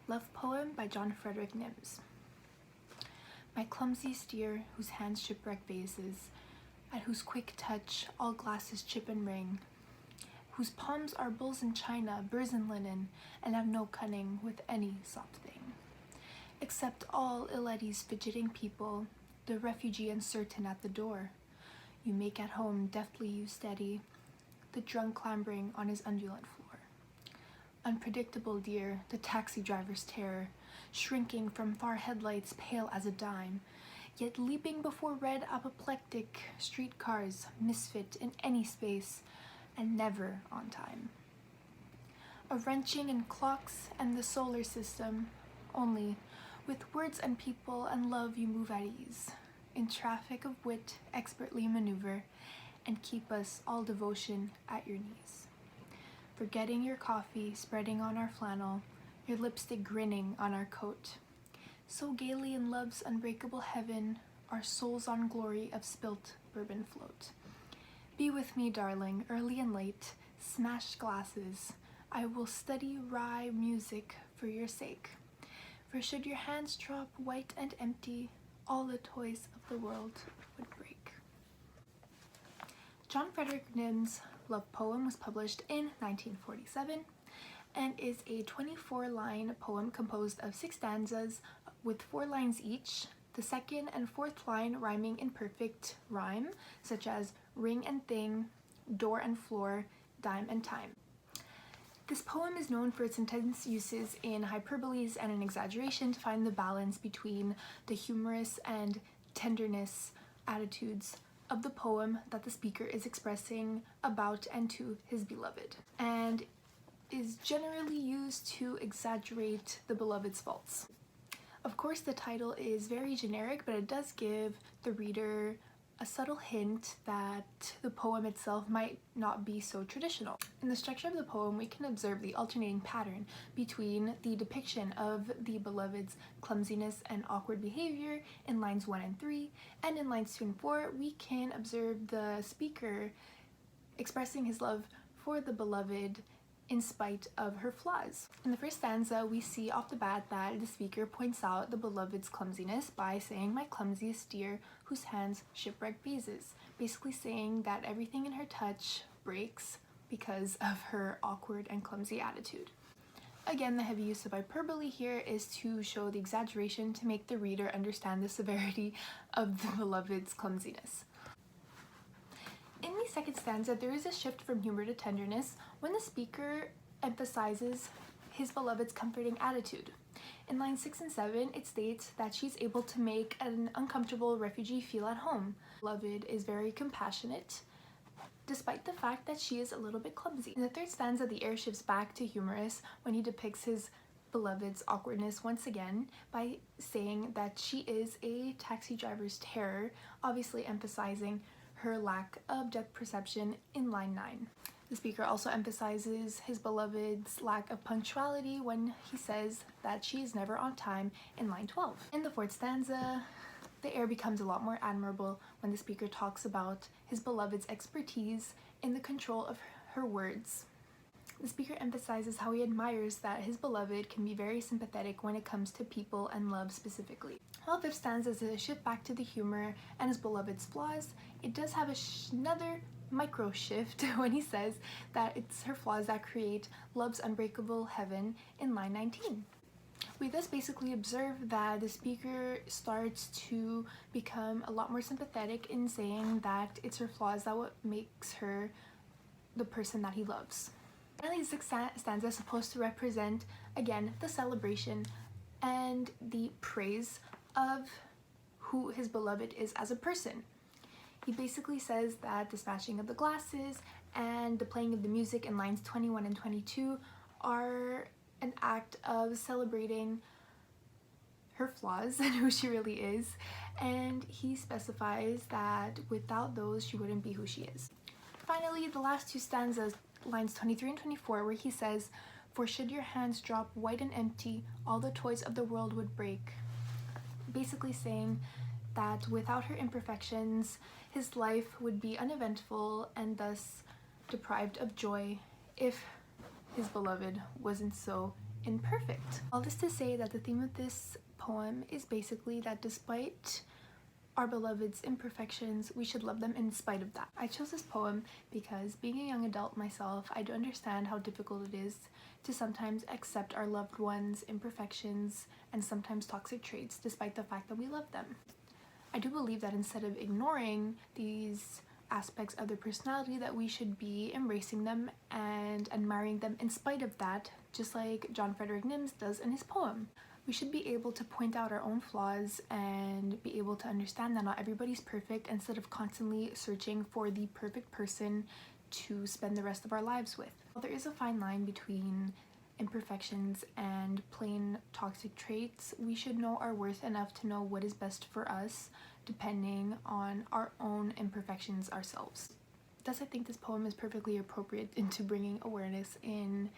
Love Poem by John Frederick Nims. My clumsy steer, whose hands shipwreck vases, at whose quick touch all glasses chip and ring, whose palms are bulls in china, birds in linen, and have no cunning with any soft thing. Except all ill at ease fidgeting people, the refugee uncertain at the door, you make at home deftly you steady, the drunk clambering on his undulant floor. Unpredictable dear, the taxi driver's terror, shrinking from far headlights pale as a dime, yet leaping before red apoplectic streetcars, misfit in any space, and never on time. A wrenching in clocks and the solar system, only with words and people and love you move at ease, in traffic of wit expertly maneuver, and keep us all devotion at your knees. Forgetting your coffee spreading on our flannel, your lipstick grinning on our coat. So gaily in love's unbreakable heaven, our souls on glory of spilt bourbon float. Be with me, darling, early and late, smashed glasses. I will study rye music for your sake. For should your hands drop white and empty, all the toys of the world would break. John Frederick Nims' Love Poem was published in 1947 and is a 24-line poem composed of 6 stanzas with 4 lines each, the second and fourth line rhyming in perfect rhyme, such as ring and thing, door and floor, dime and time. This poem is known for its intense uses in hyperboles and in exaggeration to find the balance between the humorous and tenderness attitudes of the poem that the speaker is expressing about and to his beloved, and is generally used to exaggerate the beloved's faults. Of course, the title is very generic, but it does give the reader a subtle hint that the poem itself might not be so traditional. In the structure of the poem, we can observe the alternating pattern between the depiction of the beloved's clumsiness and awkward behavior in lines 1 and 3, and in lines 2 and 4, we can observe the speaker expressing his love for the beloved in spite of her flaws. In the first stanza, we see off the bat that the speaker points out the beloved's clumsiness by saying, "My clumsiest dear, whose hands shipwreck vases," basically saying that everything in her touch breaks because of her awkward and clumsy attitude. Again, the heavy use of hyperbole here is to show the exaggeration to make the reader understand the severity of the beloved's clumsiness. In the second stanza, there is a shift from humor to tenderness when the speaker emphasizes his beloved's comforting attitude. In lines 6 and 7, it states that she's able to make an uncomfortable refugee feel at home. Beloved is very compassionate, despite the fact that she is a little bit clumsy. In the third stanza, the air shifts back to humorous when he depicts his beloved's awkwardness once again by saying that she is a taxi driver's terror, obviously emphasizing her lack of depth perception in line 9. The speaker also emphasizes his beloved's lack of punctuality when he says that she is never on time in line 12. In the fourth stanza, the air becomes a lot more admirable when the speaker talks about his beloved's expertise in the control of her words. The speaker emphasizes how he admires that his beloved can be very sympathetic when it comes to people and love specifically. While fifth stanza is a shift back to the humor and his beloved's flaws, it does have another micro shift when he says that it's her flaws that create love's unbreakable heaven in line 19. We thus basically observe that the speaker starts to become a lot more sympathetic in saying that it's her flaws that what makes her the person that he loves. Finally, the sixth stanza is supposed to represent, again, the celebration and the praise of who his beloved is as a person. He basically says that the smashing of the glasses and the playing of the music in lines 21 and 22 are an act of celebrating her flaws and who she really is, and he specifies that without those she wouldn't be who she is. Finally, the last 2 stanzas, lines 23 and 24, where he says, "For should your hands drop white and empty, all the toys of the world would break," basically saying that without her imperfections, his life would be uneventful and thus deprived of joy if his beloved wasn't so imperfect. All this to say that the theme of this poem is basically that despite our beloved's imperfections, we should love them in spite of that. I chose this poem because, being a young adult myself, I do understand how difficult it is to sometimes accept our loved ones' imperfections and sometimes toxic traits despite the fact that we love them. I do believe that instead of ignoring these aspects of their personality, that we should be embracing them and admiring them in spite of that, just like John Frederick Nims does in his poem. We should be able to point out our own flaws and be able to understand that not everybody's perfect, instead of constantly searching for the perfect person to spend the rest of our lives with. While there is a fine line between imperfections and plain toxic traits, we should know our worth enough to know what is best for us depending on our own imperfections ourselves. Thus, I think this poem is perfectly appropriate into bringing awareness in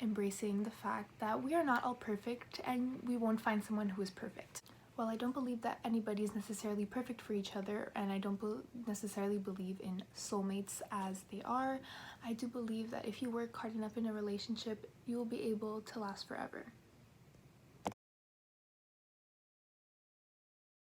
embracing the fact that we are not all perfect and we won't find someone who is perfect. While I don't believe that anybody is necessarily perfect for each other, and I don't necessarily believe in soulmates as they are, I do believe that if you work hard enough in a relationship, you will be able to last forever.